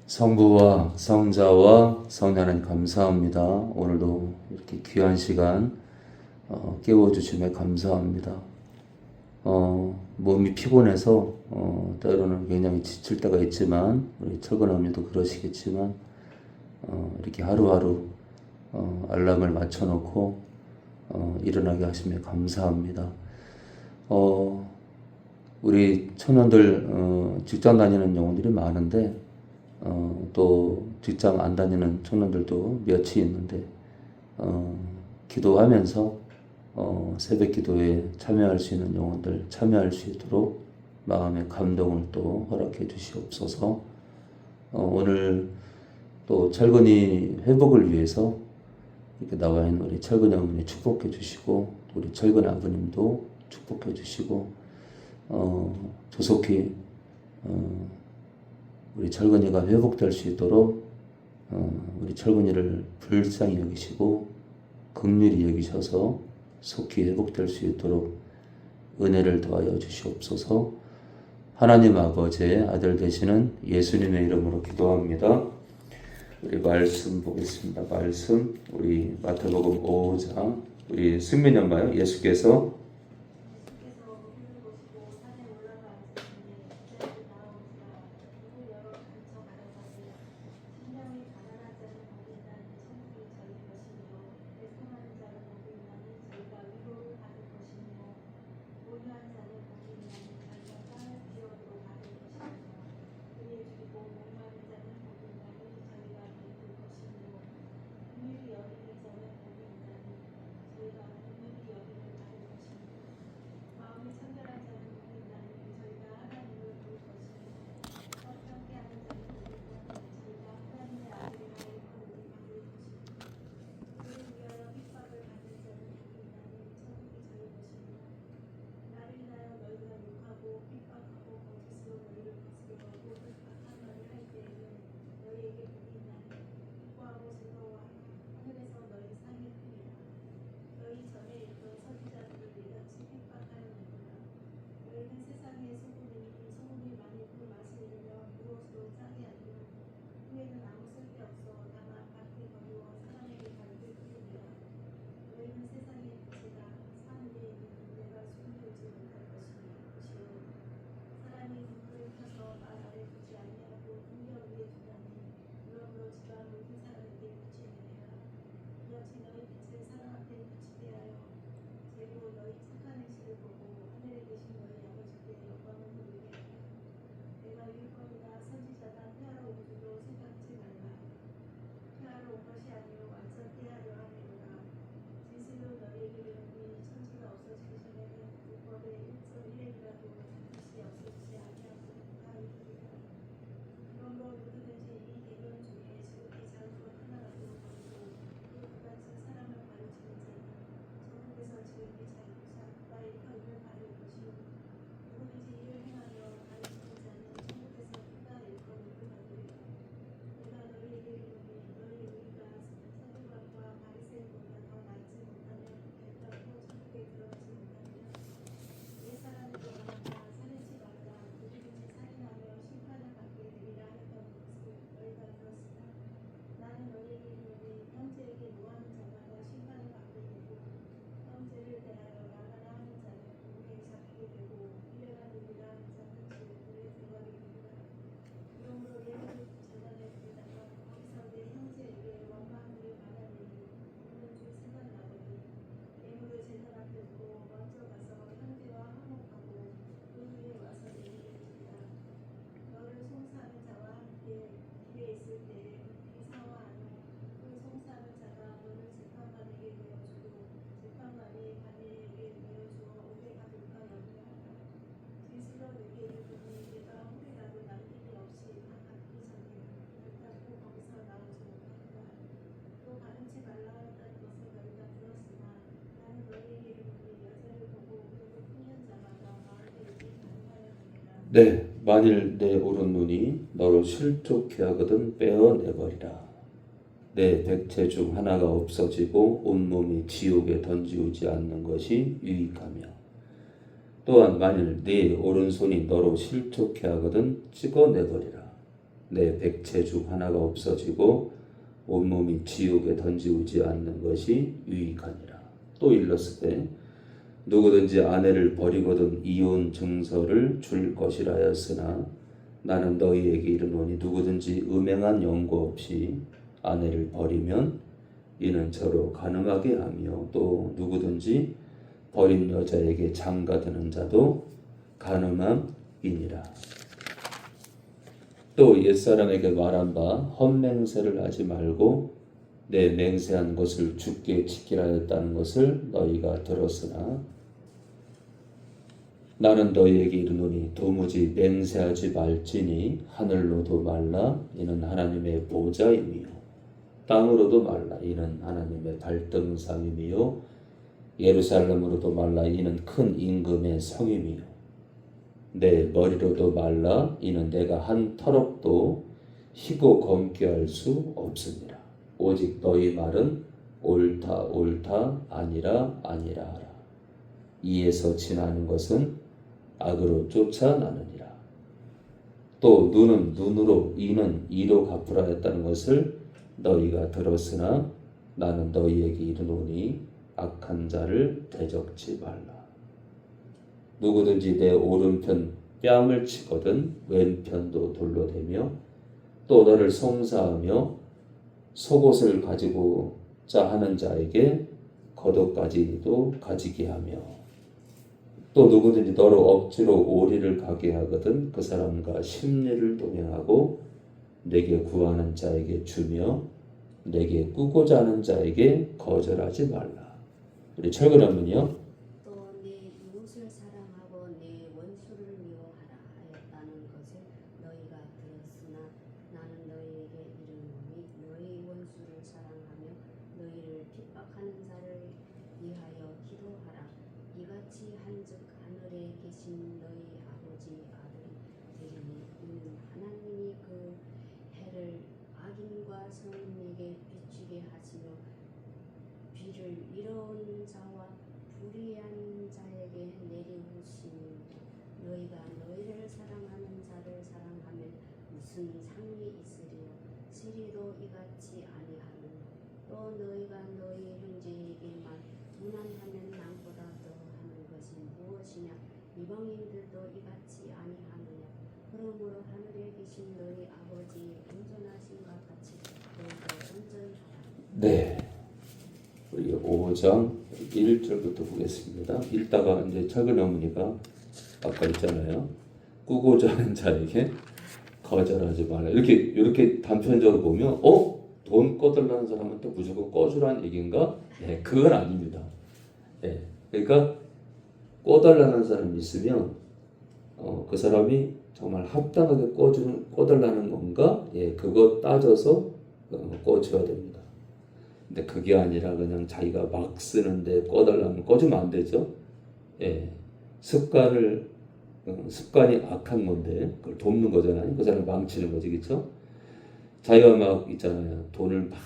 성부와 성자와 성자는 감사합니다. 오늘도 이렇게 귀한 시간 깨워주심에 감사합니다. 몸이 피곤해서 때로는 굉장히 지칠 때가 있지만 우리 철근어머니도 그러시겠지만 이렇게 하루하루 알람을 맞춰놓고 일어나게 하시면 감사합니다. 우리 청년들 직장 다니는 영혼들이 많은데 또 직장 안 다니는 청년들도 몇이 있는데 기도하면서 새벽 기도에 참여할 수 있는 영혼들 참여할 수 있도록 마음의 감동을 또 허락해 주시옵소서. 오늘 또 철근이 회복을 위해서 이렇게 나와 있는 우리 철근이 어머니 축복해 주시고 우리 철근 아버님도 축복해 주시고 조속히 우리 철근이가 회복될 수 있도록 우리 철근이를 불쌍히 여기시고 긍휼히 여기셔서 속히 회복될 수 있도록 은혜를 더하여 주시옵소서. 하나님 아버지의 아들 되시는 예수님의 이름으로 기도합니다. 우리 말씀 보겠습니다. 말씀 우리 마태복음 5장 우리 승민이 엄마요. 예수께서 네, 만일 내 오른눈이 너로 실족해 하거든 빼어내버리라. 내 백체 중 하나가 없어지고 온몸이 지옥에 던지우지 않는 것이 유익하며 또한 만일 네 오른손이 너로 실족해 하거든 찍어내버리라. 내 백체 중 하나가 없어지고 온몸이 지옥에 던지우지 않는 것이 유익하니라. 또 일렀으되 누구든지 아내를 버리거든 이혼 증서를 줄 것이라 하였으나 나는 너희에게 이르노니 누구든지 음행한 연고 없이 아내를 버리면 이는 저로 가능하게 하며 또 누구든지 버린 여자에게 장가드는 자도 가늠함이니라. 또 옛사람에게 말한 바 헛맹세를 하지 말고 내 맹세한 것을 주께 지키라 했다는 것을 너희가 들었으나 나는 너희에게 이르노니 도무지 맹세하지 말지니 하늘로도 말라 이는 하나님의 보좌임이요 땅으로도 말라 이는 하나님의 발등상임이요 예루살렘으로도 말라 이는 큰 임금의 성임이요 내 머리로도 말라 이는 내가 한 터럭도 희고 검게 할 수 없습니다. 오직 너희 말은 옳다 옳다 아니라 아니라 하라. 이에서 지나는 것은 악으로 쫓아나느니라. 또 눈은 눈으로 이는 이로 갚으라 했다는 것을 너희가 들었으나 나는 너희에게 이르노니 악한 자를 대적지 말라. 누구든지 내 오른편 뺨을 치거든 왼편도 돌로 대며 또 너를 송사하며 속옷을 가지고자 하는 자에게 겉옷까지도 가지게 하며 또 누구든지 너를 억지로 오리를 가게 하거든 그 사람과 심리를 동행하고 내게 구하는 자에게 주며 내게 꾸고자 하는 자에게 거절하지 말라. 우리 철근하면요. 또 내 이웃을 사랑하고 내 원수를 미워하라 하였다는 것을 너희가 들었으나 나는 너희에게 이르노니 너희 원수를 사랑하며 너희를 핍박하는 자를 위하여 기도하라. 이같이 한즉 하늘에 계신 너희 아버지 아들이 되리니 이는 하나님이 그 해를 악인과 성인에게 비추게 하시며 비를 이뤄온 자와 불의한 자에게 내리우시니 너희가 너희를 사랑하는 자를 사랑하면 무슨 상이 있으리요. 시리도 이같이 아니하느냐. 또 너희가 너희 형제에게만 무난하면 남보다 더하는 것이 무엇이냐. 이방인들도 이같이 아니하느냐. 그러므로 하늘에 계신 너희 아버지의 온전하심과 같이 너희도 온전하라. 네. 우리 5장 1절부터 보겠습니다. 읽다가 이제 철근 어머니가 아까 있잖아요. 꾸고자 하는 자에게 거절하지 말라. 이렇게 단편적으로 보면 돈 꺼달라는 사람한테 무조건 꺼주라는 얘기인가? 네, 그건 아닙니다. 네, 그러니까 꺼달라는 사람이 있으면 그 사람이 정말 합당하게 꺼달라는 건가? 예, 그거 따져서 꺼줘야 됩니다. 근데 그게 아니라 그냥 자기가 막 쓰는데 꺼달라면 꺼주면 안 되죠. 예, 습관이 악한 건데 그걸 돕는 거잖아요. 그 사람 망치는 거지, 그렇죠? 자기가 막 있잖아요. 돈을 막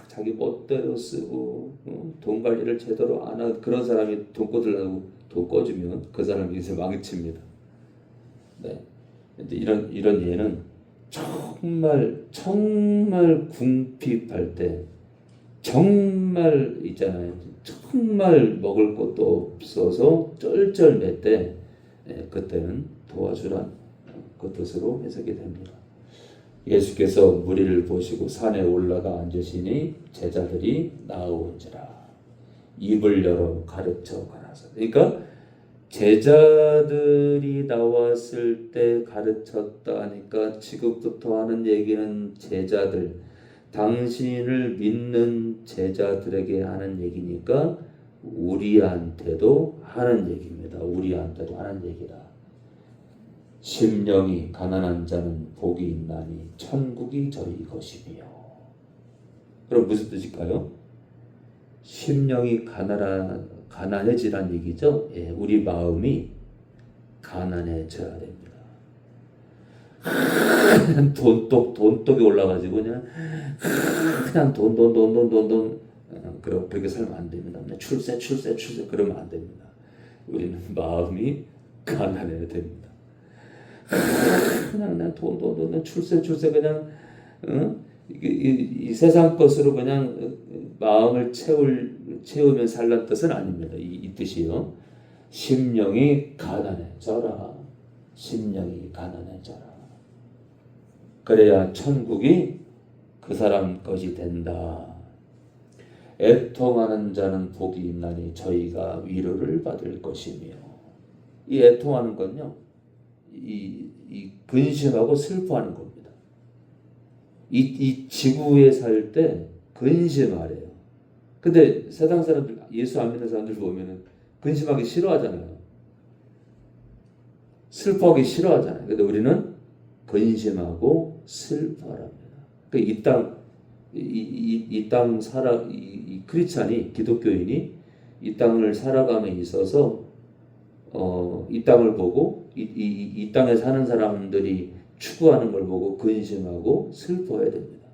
자기 멋대로 쓰고 돈 관리를 제대로 안 하고 그런 사람이 돈 꺼달라고 돈 꺼주면 그 사람이 이제 망칩니다. 네. 근데 이런 예는 정말 궁핍할 때 정말 있잖아요. 정말 먹을 것도 없어서 쩔쩔맬 때 그때는 도와주란 그 뜻으로 해석이 됩니다. 예수께서 무리를 보시고 산에 올라가 앉으시니 제자들이 나오온지라 입을 열어 가르쳐 가라사. 그러니까 제자들이 나왔을 때 가르쳤다 하니까 지금부터 하는 얘기는 제자들, 당신을 믿는 제자들에게 하는 얘기니까 우리한테도 하는 얘기입니다. 우리한테도 하는 얘기다. 심령이 가난한 자는 복이 있나니 천국이 저희 것이며. 그럼 무슨 뜻일까요? 심령이 가난해지란 얘기죠. 예, 우리 마음이 가난해져야 됩니다. 그냥 돈독이 올라가지고 그냥 돈 그렇게 살면 안 됩니다. 출세 그러면 안 됩니다. 우리는 마음이 가난해야 됩니다. 그냥 돈 출세 그냥 이 세상 것으로 그냥 마음을 채우면 살란 뜻은 아닙니다. 이 뜻이요. 심령이 가난해져라. 심령이 가난해져라. 그래야 천국이 그 사람 것이 된다. 애통하는 자는 복이 있나니 저희가 위로를 받을 것이며. 이 애통하는 건요, 이 근심하고 슬퍼하는 겁니다. 이 지구에 살 때 근심하래요. 근데 세상 사람들, 예수 안 믿는 사람들 보면은 근심하기 싫어하잖아요. 슬퍼하기 싫어하잖아요. 근데 우리는 근심하고 슬퍼합니다. 이 땅 이 크리스찬이, 기독교인이 이 땅을 살아감에 있어서 이 땅을 보고 이 땅에 사는 사람들이 추구하는 걸 보고 근심하고 슬퍼해야 됩니다.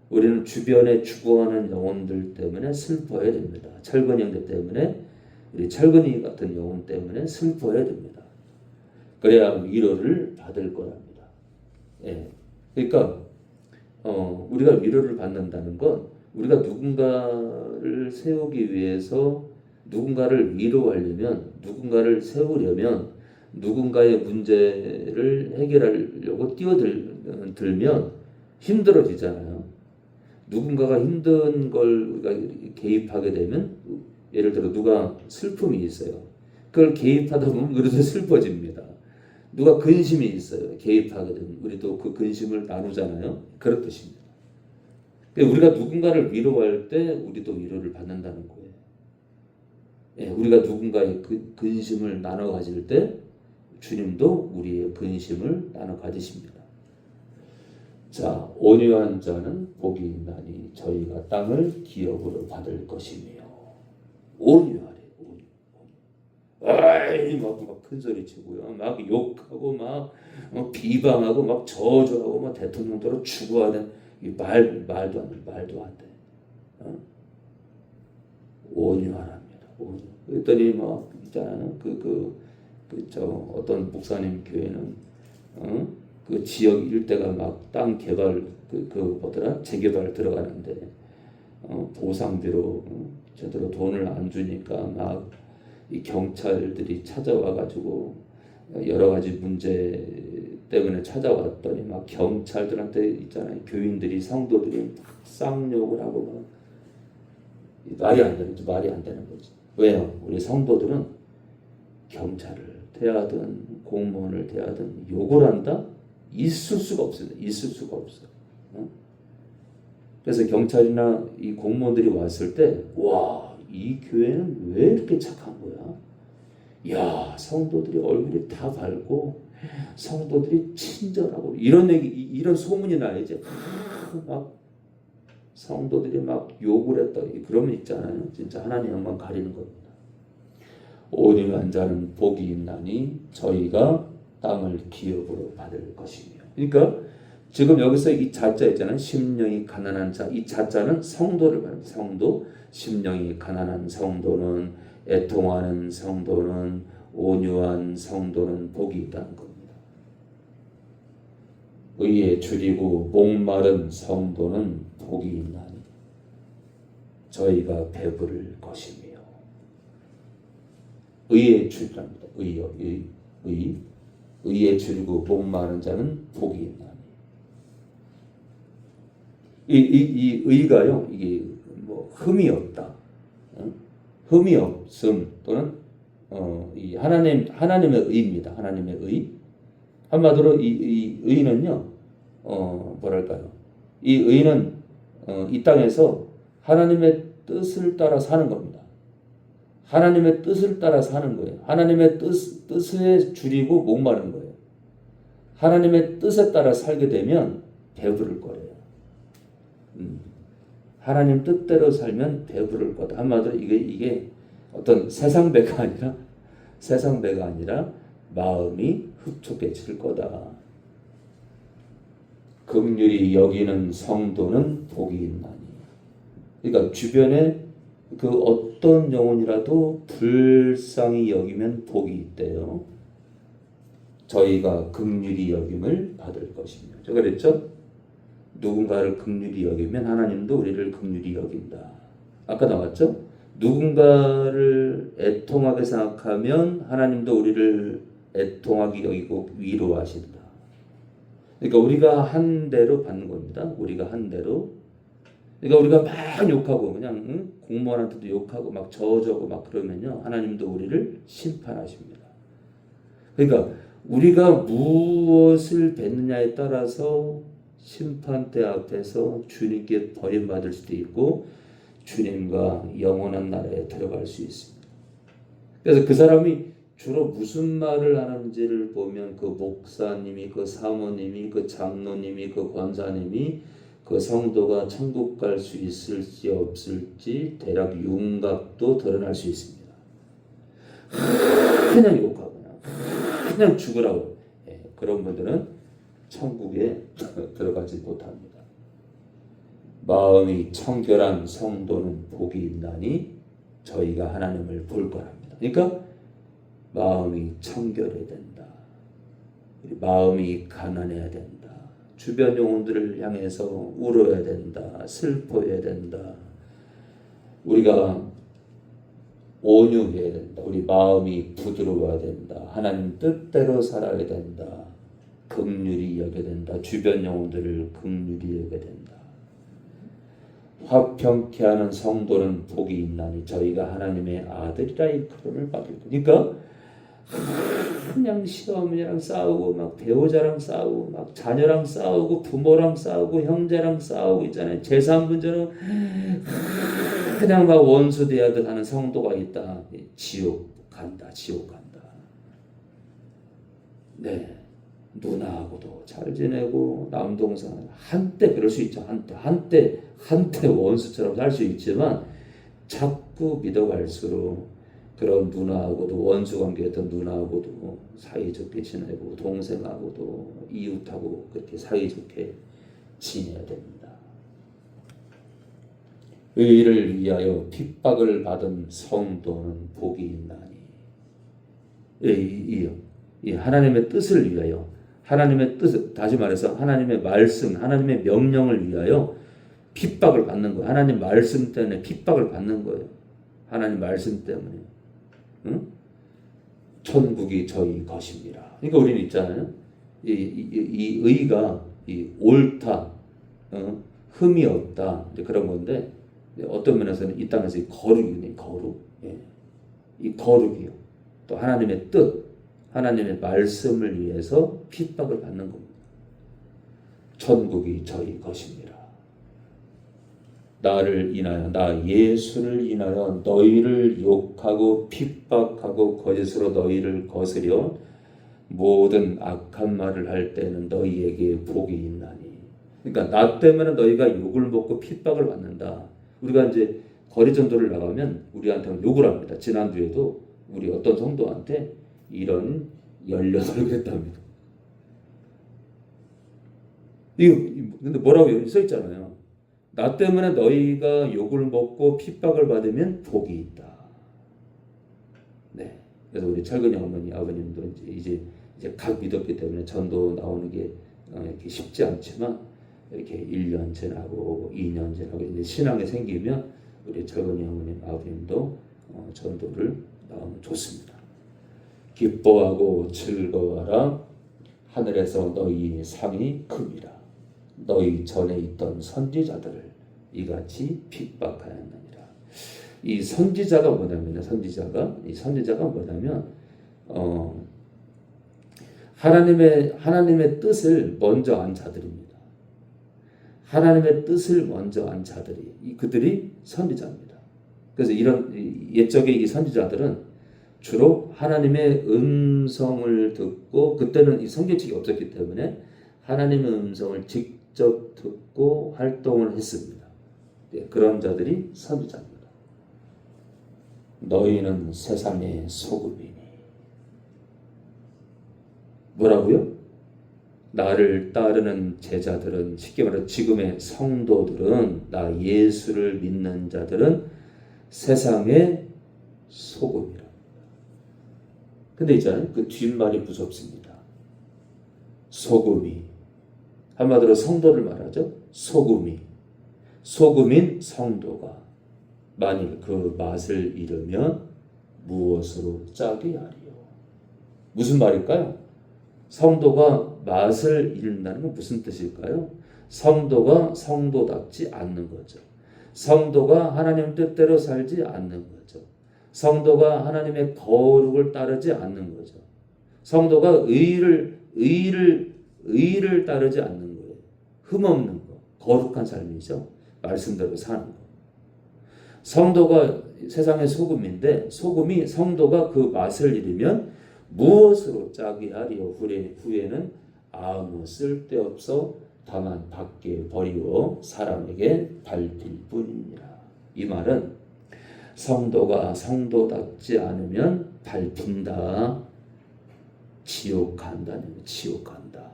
우리는 주변에 죽어가는 영혼들 때문에 슬퍼해야 됩니다. 철근이 형제 때문에, 우리 철근이 같은 영혼 때문에 슬퍼해야 됩니다. 그래야 위로를 받을 거랍니다. 예. 그러니까 우리가 위로를 받는다는 건 우리가 누군가를 세우기 위해서, 누군가를 위로하려면, 누군가를 세우려면, 누군가의 문제를 해결하려고 뛰어들면 힘들어지잖아요. 누군가가 힘든 걸 우리가 개입하게 되면, 예를 들어 누가 슬픔이 있어요. 그걸 개입하다 보면 우리도 슬퍼집니다. 누가 근심이 있어요. 개입하게 되면 우리도 그 근심을 나누잖아요. 그런 뜻입니다. 우리가 누군가를 위로할 때 우리도 위로를 받는다는 거예요. 예, 우리가 누군가의 근심을 나눠 가질 때 주님도 우리의 근심을 나눠 가지십니다. 자, 온유한 자는 복이 있나니 저희가 땅을 기업으로 받을 것이며. 온유하래. 아이 막 큰 소리 치고요, 막 욕하고 막 비방하고 막 저주하고 막 대통령도로 추구하는 이 말도 안 돼. 온유하랍니다. 온유. 그랬더니 막 있잖아요. 저 어떤 목사님 교회는 그 지역 일대가 막 땅 개발 뭐더라, 재개발 들어가는데 보상비로 제대로 돈을 안 주니까 막 이 경찰들이 찾아와 가지고 여러 가지 문제 때문에 찾아왔더니 막 경찰들한테 있잖아요, 교인들이, 성도들이 막 쌍욕을 하고 막 말이 안 되는 거지. 왜요? 우리 성도들은 경찰을 대하든 공무원을 대하든 욕을 한다? 있을 수가 없습니다. 있을 수가 없어요. 그래서 경찰이나 이 공무원들이 왔을 때, 와, 이 교회는 왜 이렇게 착한 거야? 야, 성도들이 얼굴이 다 밝고 성도들이 친절하고 이런 소문이 나야지. 막 성도들이 막 욕을 했다, 그러면 있잖아요, 진짜 하나님 영광 가리는 겁니다. 온유한 자는 복이 있나니 저희가 땅을 기업으로 받을 것이며. 그러니까 지금 여기서 이 자자 있잖아요, 심령이 가난한 자. 이 자자는 성도를 말합니다. 성도. 심령이 가난한 성도는, 애통하는 성도는, 온유한 성도는 복이 있다는 겁니다. 의에 줄이고 목마른 성도는 복이 있나니 저희가 배부를 것이며. 의에 줄이랍니다. 의에 줄이고 목마른 자는 복이 있나니. 이 의가요, 이게 뭐 흠이 없다, 흠이 없음, 또는 이 하나님의 의입니다. 하나님의 의. 한마디로 이 의는요, 뭐랄까요? 이 의는 이 땅에서 하나님의 뜻을 따라 사는 겁니다. 하나님의 뜻을 따라 사는 거예요. 하나님의 뜻에 줄이고 목마른 거예요. 하나님의 뜻에 따라 살게 되면 배부를 거예요. 하나님 뜻대로 살면 배부를 거다. 한마디로 이게 어떤 세상 배가 아니라 마음이 흡족해질 거다. 긍휼히 여기는 성도는 복이 있나니. 그러니까 주변에 그 어떤 영혼이라도 불쌍히 여기면 복이 있대요. 저희가 긍휼히 여김을 받을 것이며. 제가 그랬죠? 누군가를 긍휼히 여기면 하나님도 우리를 긍휼히 여긴다. 아까 나왔죠? 누군가를 애통하게 생각하면 하나님도 우리를 애통하게 여기고 위로하신다. 그러니까 우리가 한 대로 받는 겁니다. 우리가 한 대로. 그러니까 우리가 막 욕하고 그냥 공무원한테도 욕하고 막 저어주고 막 그러면요, 하나님도 우리를 심판하십니다. 그러니까 우리가 무엇을 뱉느냐에 따라서 심판대 앞에서 주님께 버림받을 수도 있고 주님과 영원한 나라에 들어갈 수 있습니다. 그래서 그 사람이 주로 무슨 말을 하는지를 보면 그 목사님이, 그 사모님이, 그 장로님이, 그 권사님이, 그 성도가 천국 갈 수 있을지 없을지 대략 윤곽도 드러날 수 있습니다. 그냥 욕하거나 그냥 죽으라고, 그런 분들은 천국에 들어가지 못합니다. 마음이 청결한 성도는 복이 있나니 저희가 하나님을 볼 거랍니다. 그러니까 마음이 청결해야 된다. 마음이 가난해야 된다. 주변 영혼들을 향해서 울어야 된다. 슬퍼해야 된다. 우리가 온유해야 된다. 우리 마음이 부드러워야 된다. 하나님 뜻대로 살아야 된다. 긍휼히 여겨야 된다. 주변 영혼들을 긍휼히 여겨야 된다. 화평케 하는 성도는 복이 있나니 저희가 하나님의 아들이라 일컬음을 받을 거니까 그냥 시어머니랑 싸우고 막 배우자랑 싸우고 막 자녀랑 싸우고 부모랑 싸우고 형제랑 싸우고 있잖아요. 재산 문제로 그냥 막 원수 대하듯 하는 성도가 있다. 지옥 간다. 지옥 간다. 네, 누나하고도 잘 지내고 남동생 한때 그럴 수 있죠. 한때 원수처럼 살 수 있지만 자꾸 믿어갈수록 그런 누나하고도 원수 관계였던 누나하고도 사이좋게 지내고 동생하고도 이웃하고 그렇게 사이좋게 지내야 됩니다. 의를 위하여 핍박을 받은 성도는 복이 있나니. 이 하나님의 뜻을 위하여, 하나님의 뜻, 다시 말해서 하나님의 말씀, 하나님의 명령을 위하여 핍박을 받는 거예요. 하나님 말씀 때문에 핍박을 받는 거예요. 하나님 말씀 때문에. 응? 천국이 저희 것입니다. 그러니까 우리는 있잖아요. 이 의가 옳다, 흠이 없다, 이제 그런 건데 어떤 면에서는 이 땅에서 이 거룩이네, 거룩. 이 거룩이요. 또 하나님의 뜻, 하나님의 말씀을 위해서 핍박을 받는 겁니다. 천국이 저희 것입니다. 나를 인하여, 나 예수를 인하여 너희를 욕하고 핍박하고 거짓으로 너희를 거스려 모든 악한 말을 할 때는 너희에게 복이 있나니. 그러니까 나 때문에 너희가 욕을 먹고 핍박을 받는다. 우리가 이제 거리 전도를 나가면 우리한테는 욕을 합니다. 지난주에도 우리 어떤 성도한테 이런 18을 했답니다. 이거 근데 뭐라고 써 있잖아요. 나 때문에 너희가 욕을 먹고 핍박을 받으면 복이 있다. 네. 그래서 우리 철근이 어머니, 아버님도 이제 각 믿었기 때문에 전도 나오는 게 이렇게 쉽지 않지만 이렇게 1년 지나고 2년 지나고 이제 신앙이 생기면 우리 철근이 어머님, 아버님도 전도를 나오면 좋습니다. 기뻐하고 즐거워하라. 하늘에서 너희 상이 큽니다. 너희 전에 있던 선지자들을 이같이 핍박하였느니라. 이 선지자가 뭐냐면 하나님의 뜻을 먼저 안 자들입니다. 하나님의 뜻을 먼저 안 자들이 그들이 선지자입니다. 그래서 이런 옛적의 이 선지자들은 주로 하나님의 음성을 듣고, 그때는 이 성경책이 없었기 때문에 하나님의 음성을 직접 듣고 활동을 했습니다. 그런 자들이 선지자입니다. 너희는 세상의 소금이니. 뭐라고요? 나를 따르는 제자들은, 쉽게 말해 지금의 성도들은, 나 예수를 믿는 자들은 세상의 소금이라. 근데 있잖아요, 그 뒷말이 무섭습니다. 소금이, 한마디로 성도를 말하죠. 소금인 성도가 만일 그 맛을 잃으면 무엇으로 짜게 하리요. 무슨 말일까요? 성도가 맛을 잃는다는 건 무슨 뜻일까요? 성도가 성도답지 않는 거죠. 성도가 하나님 뜻대로 살지 않는 거죠. 성도가 하나님의 거룩을 따르지 않는 거죠. 성도가 의를 따르지 않는 거예요. 흠없는 거, 거룩한 삶이죠. 말씀대로 사는 거. 성도가 세상의 소금인데 소금이 성도가 그 맛을 잃으면 무엇으로 짜게 하리요. 후에는 아무 쓸데없어 다만 밖에 버리고 사람에게 밟힐 뿐이니라. 이 말은 성도가 성도답지 않으면 밟힌다. 지옥 간다는 거예요. 지옥 간다.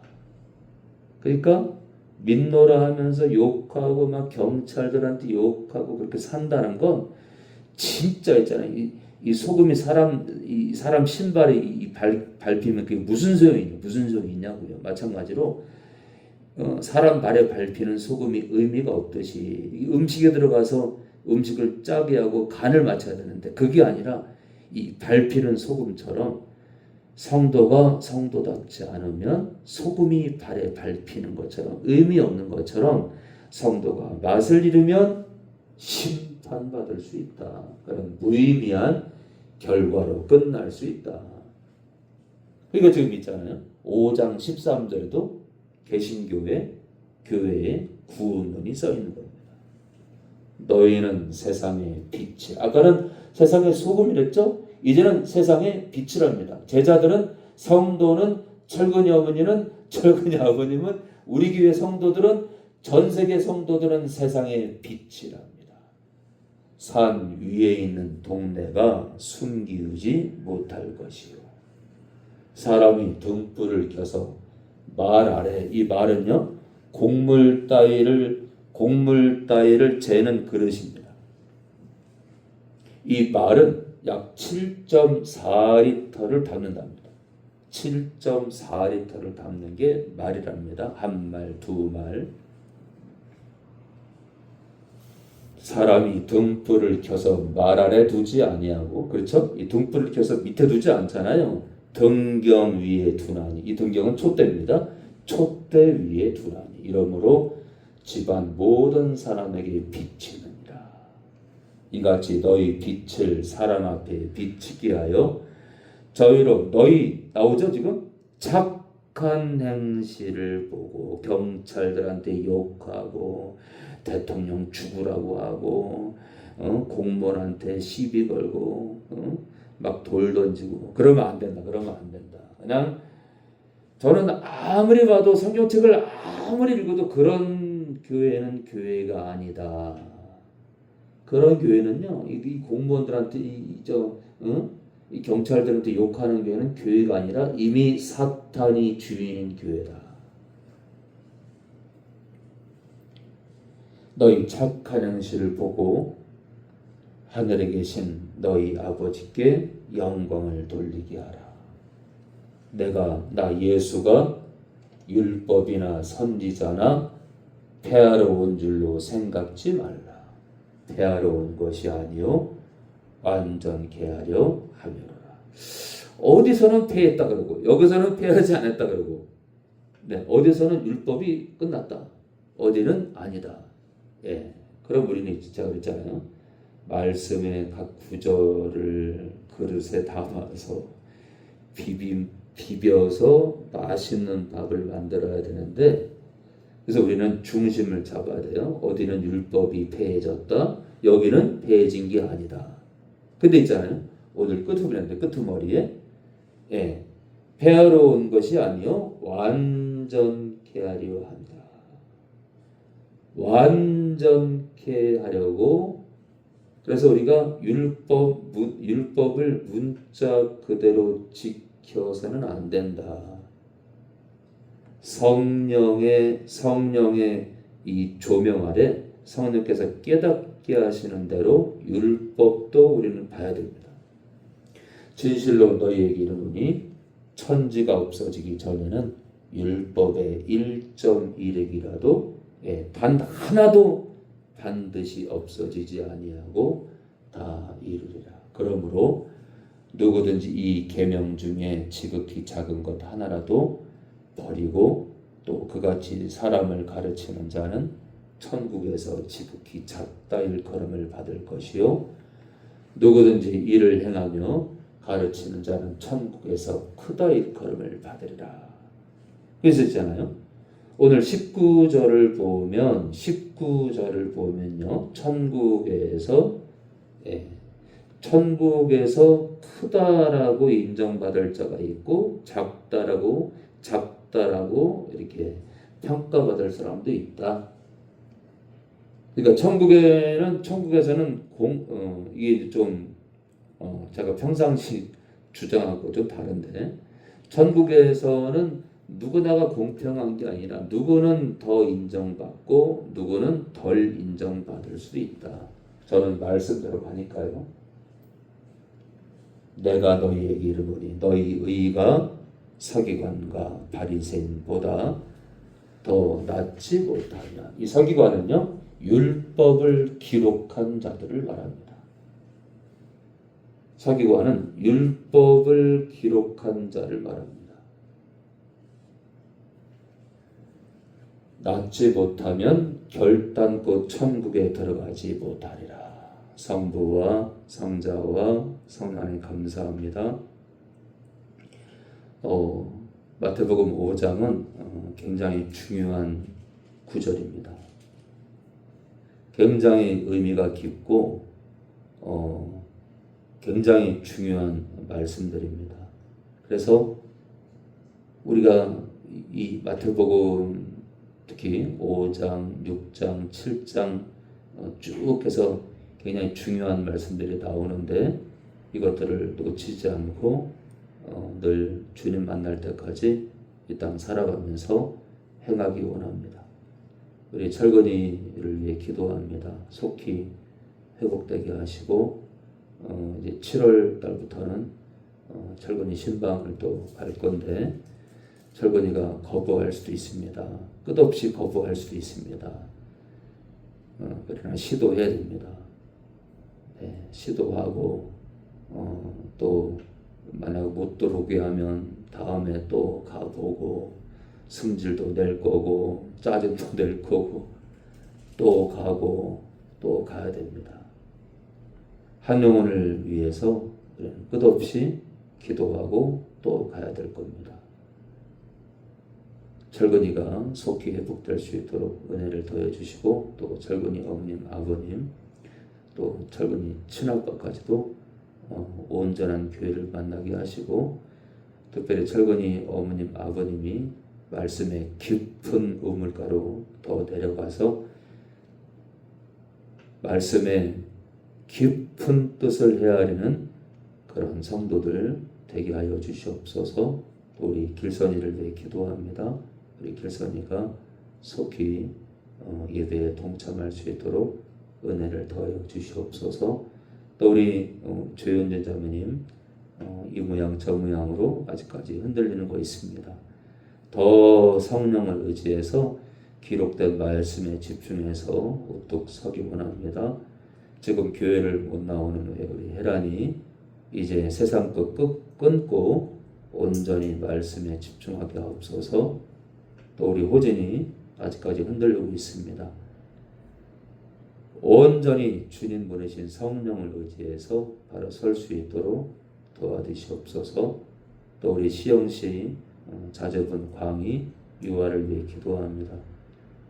그러니까 믿노라 하면서 욕하고 막 경찰들한테 욕하고 그렇게 산다는 건 진짜 있잖아요. 이 소금이 사람 신발에 밟히면 그게 무슨 소용이 있냐고요. 마찬가지로 사람 발에 밟히는 소금이 의미가 없듯이 음식에 들어가서 음식을 짜게 하고 간을 맞춰야 되는데 그게 아니라 이 밟히는 소금처럼 성도가 성도답지 않으면 소금이 발에 밟히는 것처럼 의미 없는 것처럼 성도가 맛을 잃으면 심판받을 수 있다. 그런 무의미한 결과로 끝날 수 있다. 그러니까 지금 있잖아요. 5장 13절에도 개신교회에 구원론이 써 있는 겁니다. 너희는 세상의 빛이, 아까는 세상의 소금이랬죠? 이제는 세상의 빛이랍니다. 제자들은, 성도는, 철근이 아버님은, 우리 교회 성도들은, 전 세계 성도들은 세상의 빛이랍니다. 산 위에 있는 동네가 숨기우지 못할 것이요. 사람이 등불을 켜서 말 아래, 이 말은요, 곡물 따위를 재는 그릇입니다. 이 말은 약 7.4리터를 담는답니다. 7.4리터를 담는 게 말이랍니다. 한 말, 두 말. 사람이 등불을 켜서 말 아래 두지 아니하고, 그렇죠? 이 등불을 켜서 밑에 두지 않잖아요. 등경 위에 두나니. 이 등경은 촛대입니다. 촛대 위에 두나니. 이러므로 집안 모든 사람에게 비치느니라. 이같이 너희 빛을 사람 앞에 비치게 하여 저희로, 너희 나오죠 지금? 착한 행실을 보고 경찰들한테 욕하고 대통령 죽으라고 하고 공무원한테 시비 걸고 막 돌 던지고 그러면 안 된다. 그냥 저는 아무리 봐도 성경책을 아무리 읽어도 그런 교회는 교회가 아니다. 그런 교회는요, 이 공무원들한테 이 경찰들한테 욕하는 교회는 교회가 아니라 이미 사탄이 주인인 교회다. 너희 착한 행실을 보고 하늘에 계신 너희 아버지께 영광을 돌리게 하라. 나 예수가 율법이나 선지자나 폐하러 온 줄로 생각지 말라. 폐하러 온 것이 아니요 완전케 하려 함이로라. 어디서는 폐했다 그러고 여기서는 폐하지 않았다 그러고, 네, 어디서는 율법이 끝났다, 어디는 아니다. 예, 그럼 우리는 제가 그랬잖아요. 말씀의 각 구절을 그릇에 담아서 비벼서 맛있는 밥을 만들어야 되는데, 그래서 우리는 중심을 잡아야 돼요. 어디는 율법이 폐해졌다, 여기는 폐해진 게 아니다. 근데 있잖아요, 오늘 끄트머리에 폐하러 온 것이 아니요 완전케 하려 한다. 완전케 하려고. 그래서 우리가 율법을 문자 그대로 지켜서는 안 된다. 성령의 이 조명 아래 성령께서 깨닫게 하시는 대로 율법도 우리는 봐야 됩니다. 진실로 너희에게 이르노니 천지가 없어지기 전에는 율법의 1.1핵이라도 단 하나도 반드시 없어지지 아니하고 다 이루리라. 그러므로 누구든지 이 계명 중에 지극히 작은 것 하나라도 버리고 또 그같이 사람을 가르치는 자는 천국에서 지극히 작다 일컬음을 받을 것이요 누구든지 이를 행하며 가르치는 자는 천국에서 크다 일컬음을 받으리라. 그래서 있잖아요. 오늘 19절을 보면요. 천국에서 크다라고 인정받을 자가 있고 작다라고 이렇게 평가받을 사람도 있다. 그러니까 천국에서는 이게 좀 제가 평상시 주장하고 좀 다른데 천국에서는 누구나가 공평한 게 아니라 누구는 더 인정받고 누구는 덜 인정받을 수도 있다. 저는 말씀대로 가니까요. 내가 너희에게 이르노니 너희 의가 서기관과 바리새인보다 더 낫지 못하냐. 이 서기관은요. 율법을 기록한 자들을 말합니다. 서기관은 율법을 기록한 자를 말합니다. 낫지 못하면 결단코 천국에 들어가지 못하리라. 성부와 성자와 성령에 감사합니다. 마태복음 5장은 굉장히 중요한 구절입니다. 굉장히 의미가 깊고 굉장히 중요한 말씀들입니다. 그래서 우리가 이 마태복음 특히 5장, 6장, 7장 쭉 해서 굉장히 중요한 말씀들이 나오는데 이것들을 놓치지 않고 늘 주님 만날 때까지 이 땅 살아가면서 행하기 원합니다. 우리 철건이를 위해 기도합니다. 속히 회복되게 하시고 이제 7월 달부터는 철건이 신방을 또 갈 건데 철건이가 거부할 수도 있습니다. 끝없이 거부할 수도 있습니다. 그러나 시도해야 됩니다. 시도하고 또 만약 못 들어오게 하면 다음에 또 가보고 승질도 낼 거고 짜증도 낼 거고 또 가고 또 가야 됩니다. 한 영혼을 위해서 끝없이 기도하고 또 가야 될 겁니다. 철근이가 속히 회복될 수 있도록 은혜를 더해 주시고 또 철근이 어머님, 아버님 또 철근이 친아빠까지도 온전한 교회를 만나게 하시고 특별히 철근이 어머님, 아버님이 말씀의 깊은 우물가로 더 내려가서 말씀의 깊은 뜻을 헤아리는 그런 성도들 되게 하여 주시옵소서. 또 우리 길선이를 위해 기도합니다. 우리 길선이가 속히 예배에 동참할 수 있도록 은혜를 더하여 주시옵소서. 또 우리 조현재 자매님 이 모양 저 모양으로 아직까지 흔들리는 거 있습니다. 더 성령을 의지해서 기록된 말씀에 집중해서 우뚝 서기 원합니다. 지금 교회를 못 나오는 우리 혜란이 이제 세상 것 끊고 온전히 말씀에 집중하게 하옵소서. 또 우리 호진이 아직까지 흔들리고 있습니다. 온전히 주님 보내신 성령을 의지해서 바로 설 수 있도록 도와주시옵소서. 또 우리 시영씨 자제분 광희 유아를 위해 기도합니다.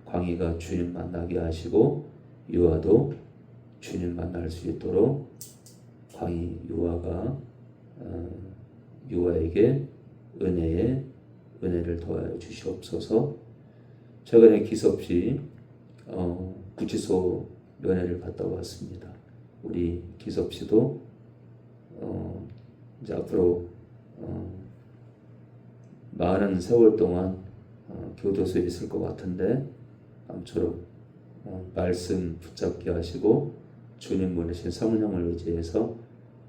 광희가 주님 만나게 하시고 유아도 주님 만날 수 있도록 광희 유아가 유아에게 은혜를 더하여 주시옵소서. 최근에 기섭씨 구치소 면회를 갔다 왔습니다. 우리 기섭씨도 이제 앞으로 많은 세월 동안 교도소에 있을 것 같은데 아무쪼록 말씀 붙잡게 하시고 주님 보내신 성령을 의지해서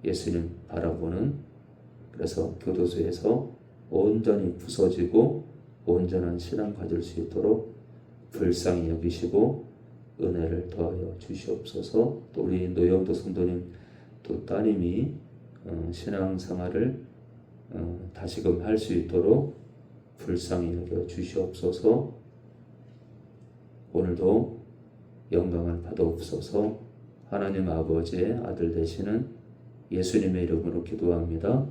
예수님 바라보는 그래서 교도소에서 온전히 부서지고 온전한 신앙 가질 수 있도록 불쌍히 여기시고 은혜를 더하여 주시옵소서. 또 우리 노영도 성도님 또 따님이 신앙생활을 다시금 할 수 있도록 불쌍히 여겨 주시옵소서. 오늘도 영광을 받아옵소서. 하나님 아버지의 아들 되시는 예수님의 이름으로 기도합니다.